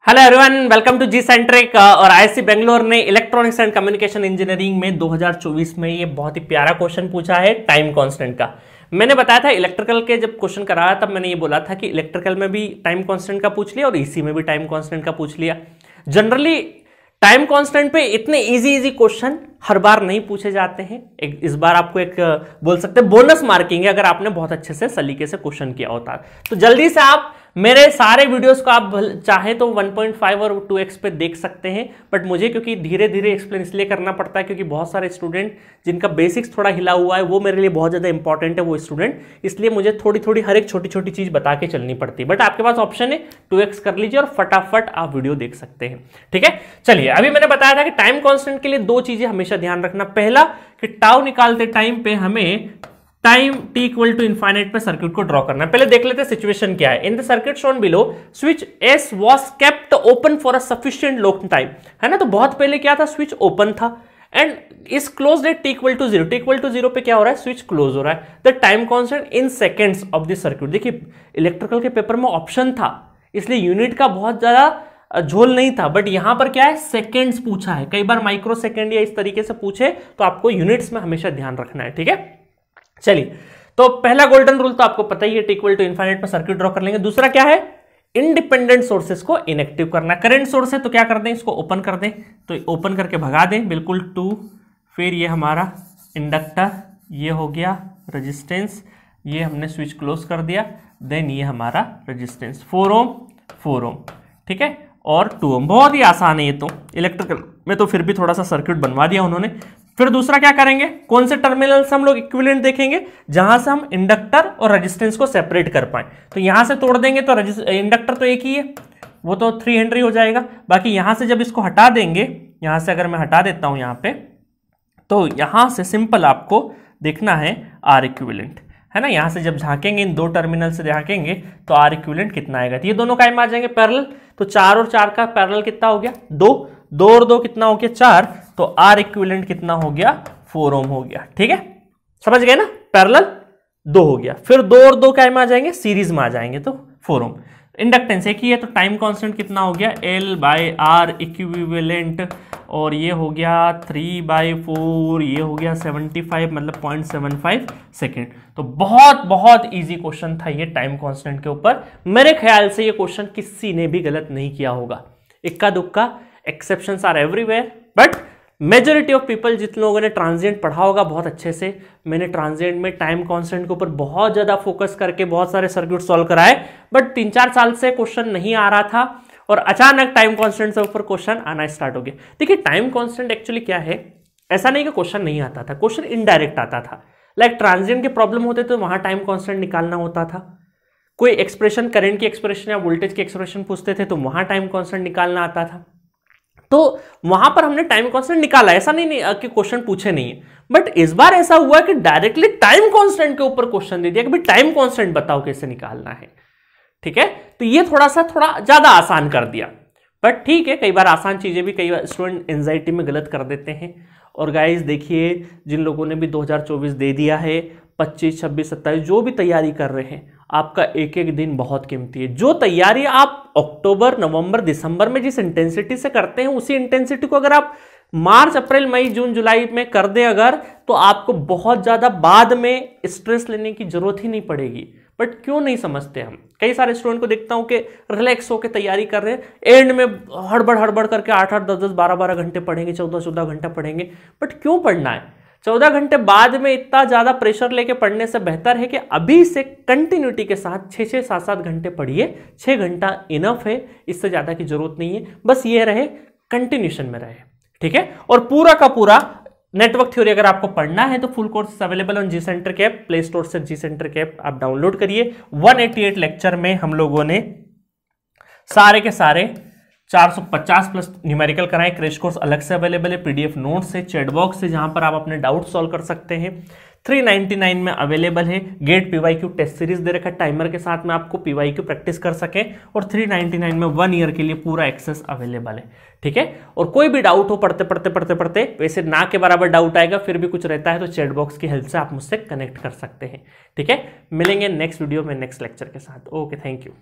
Hello everyone, welcome to G centric. और IIC Bangalore ने electronics and communication engineering में 2024 में ये बहुत ही प्यारा क्वेश्चन पूछा है टाइम कांस्टेंट का। मैंने बताया था इलेक्ट्रिकल के जब क्वेश्चन कराया तब मैंने ये बोला था कि इलेक्ट्रिकल में भी टाइम कांस्टेंट का पूछ लिया और ईसी में भी टाइम कांस्टेंट का पूछ लिया। जनरली टाइम कांस्टेंट पे इतने इजी क्वेश्चन हर बार नहीं पूछे जाते हैं। इस बार आपको एक बोल सकते हैं बोनस मार्किंग है अगर आपने बहुत अच्छे से सलीके से क्वेश्चन किया होता। तो जल्दी से आप मेरे सारे वीडियोस को आप चाहे तो 1.5 और 2x पे देख सकते हैं, बट मुझे क्योंकि धीरे धीरे एक्सप्लेन इसलिए करना पड़ता है क्योंकि बहुत सारे स्टूडेंट जिनका बेसिक्स थोड़ा हिला हुआ है वो मेरे लिए बहुत ज़्यादा इंपॉर्टेंट है वो स्टूडेंट, इसलिए मुझे थोड़ी थोड़ी हर एक छोटी छोटी चीज़ बता के चलनी पड़ती है। बट आपके पास ऑप्शन है 2x कर लीजिए और फटाफट आप वीडियो देख सकते हैं। ठीक है, चलिए अभी मैंने बताया था कि टाइम कॉन्स्टेंट के लिए दो चीज़ें हमेशा ध्यान रखना। पहला कि टाउ निकालते टाइम पे हमें time t equal to infinite पे सर्किट को ड्रॉ करना है। पहले देख लेते हैं सिचुएशन क्या है। In the circuit shown below switch S was kept open for a sufficient long time, है ना। तो बहुत पहले क्या था, स्विच ओपन था and is closed at t equal to 0। t equal to 0 पे क्या हो रहा है, स्विच क्लोज हो रहा है। The time constant in seconds of the circuit. देखिए इलेक्ट्रिकल के पेपर में ऑप्शन था इसलिए यूनिट का बहुत ज्यादा झोल नहीं था, बट यहां पर क्या है सेकंड्स पूछा है। कई बार माइक्रो सेकंड या इस तरीके से पूछे तो आपको यूनिट्स में हमेशा ध्यान रखना है। ठीक है, चलिए तो पहला गोल्डन रूल तो आपको पता ही है, t इक्वल टू इनफाइनाइट पर सर्किट ड्रॉ कर लेंगे। दूसरा क्या है, इंडिपेंडेंट सोर्सेस को इनएक्टिव करना। करंट सोर्स है तो क्या कर दें, इसको ओपन कर दें, तो ओपन करके भगा दें बिल्कुल 2। फिर ये हमारा इंडक्टर, ये हो गया रेजिस्टेंस, ये हमने स्विच क्लोज कर दिया। देन ये हमारा रेजिस्टेंस 4 ओम, ठीक है, और 2 ओम। बहुत ही आसान है ये तो, इलेक्ट्रिकल में तो फिर भी थोड़ा सा सर्किट बनवा दिया उन्होंने। फिर दूसरा क्या करेंगे, कौन से टर्मिनल से हम लोग इक्विवेलेंट देखेंगे, जहां से हम इंडक्टर और रेजिस्टेंस को सेपरेट कर पाए। तो यहां से तोड़ देंगे तो इंडक्टर तो एक ही है, वो तो 3 हेनरी हो जाएगा। बाकी यहां से जब इसको हटा देंगे, यहां से अगर मैं हटा देता हूं यहां पे, तो यहां से सिंपल आपको देखना है आर इक्विवेलेंट, है ना। यहां से जब झांकेंगे, इन दो टर्मिनल से झांकेंगे तो आर इक्विवेलेंट कितना आएगा, तो ये दोनों कायम आ जाएंगे पैरेलल। तो 4 और 4 का पैरेलल कितना हो गया, 2 और 2 कितना हो गया 4, तो आर इक्विवेलेंट कितना हो गया 4 ओम हो गया। ठीक है, समझ गए ना, पैरेलल 2 हो गया। फिर 2 और 2 कायम आ जाएंगे, सीरीज में आ जाएंगे तो 4 ओम। इंडक्टेंस एक ही है तो टाइम कांस्टेंट कितना हो गया L/R इक्विवेलेंट, और ये हो गया 3/4, ये हो गया 75 मतलब 0.75 सेकेंड। तो बहुत इजी क्वेश्चन था ये टाइम कांस्टेंट के ऊपर। मेरे ख्याल से ये क्वेश्चन किसी ने भी गलत नहीं किया होगा, इक्का दुक्का, exceptions are everywhere, but majority of people जितने लोगों ने ट्रांजिएंट पढ़ा होगा बहुत अच्छे से, मैंने ट्रांजिएंट में टाइम कांस्टेंट के ऊपर बहुत ज्यादा फोकस करके बहुत सारे सर्किट सॉल्व कराए, बट 3-4 साल से क्वेश्चन नहीं आ रहा था और अचानक टाइम कांस्टेंट से ऊपर क्वेश्चन आना स्टार्ट हो गया। देखिए टाइम कांस्टेंट एक्चुअली क्या है, ऐसा नहीं कि क्वेश्चन नहीं आता था, क्वेश्चन इनडायरेक्ट आता था। लाइक ट्रांजिएंट के प्रॉब्लम होते तो वहां टाइम कांस्टेंट निकालना होता था। कोई एक्सप्रेशन, करंट की एक्सप्रेशन या वोल्टेज की एक्सप्रेशन पूछते थे तो वहां टाइम कांस्टेंट निकालना आता था। तो वहां पर हमने टाइम कांस्टेंट निकाला, ऐसा नहीं कि क्वेश्चन पूछे नहीं है। बट इस बार ऐसा हुआ कि डायरेक्टली टाइम कांस्टेंट के ऊपर क्वेश्चन दे दिया कि भाई टाइम कांस्टेंट बताओ कैसे निकालना है। ठीक है, तो ये थोड़ा ज्यादा आसान कर दिया, बट ठीक है, कई बार आसान चीजें भी कई बार स्टूडेंट एंजाइटी में गलत कर देते हैं। और गाइस देखिए, जिन लोगों ने भी 2024 दे दिया है, 25, 26, 27 जो भी तैयारी कर रहे हैं, आपका एक एक दिन बहुत कीमती है। जो तैयारी आप अक्टूबर, नवंबर, दिसंबर में जिस इंटेंसिटी से करते हैं, उसी इंटेंसिटी को अगर आप मार्च, अप्रैल, मई, जून, जुलाई में कर दें अगर, तो आपको बहुत ज्यादा बाद में स्ट्रेस लेने की जरूरत ही नहीं पड़ेगी। बट क्यों नहीं समझते हम, कई सारे स्टूडेंट को देखता हूं कि रिलैक्स होकर तैयारी कर रहे हैं, एंड में हड़बड़ करके 8-8, 10-10, 12-12 घंटे पढ़ेंगे, 14-14 घंटा पढ़ेंगे। बट क्यों पढ़ना है, 14 घंटे बाद में इतना ज्यादा प्रेशर लेके पढ़ने से बेहतर है कि अभी से कंटिन्यूटी के साथ 6-6, 7-7 घंटे पढ़िए। 6 घंटा इनफ है, इससे ज्यादा की जरूरत नहीं है, बस ये रहे कंटिन्यूशन में रहे। ठीक है, और पूरा का पूरा नेटवर्क थ्योरी अगर आपको पढ़ना है तो full course available on G centre के ऐप, प्ले स्टोर से जी सेंटर के ऐप आप डाउनलोड करिए। 188 लेक्चर में हम लोगों ने सारे के सारे 450 प्लस न्यूमेरिकल कराए। क्रैश कोर्स अलग से अवेलेबल है, पीडीएफ नोट्स है, चैट बॉक्स है जहां पर आप अपने डाउट सॉल्व कर सकते हैं। 399 में अवेलेबल है। गेट पीवाईक्यू टेस्ट सीरीज दे रखा है टाइमर के साथ में, आपको पीवाईक्यू प्रैक्टिस कर सकें। और 399 में 1 ईयर के लिए पूरा एक्सेस अवेलेबल है। ठीक है, और कोई भी डाउट हो पढ़ते, वैसे ना के बराबर डाउट आएगा, फिर भी कुछ रहता है तो चैट बॉक्स की हेल्प से आप मुझसे कनेक्ट कर सकते हैं। ठीक है, मिलेंगे नेक्स्ट वीडियो में नेक्स्ट लेक्चर के साथ। Okay, thank you.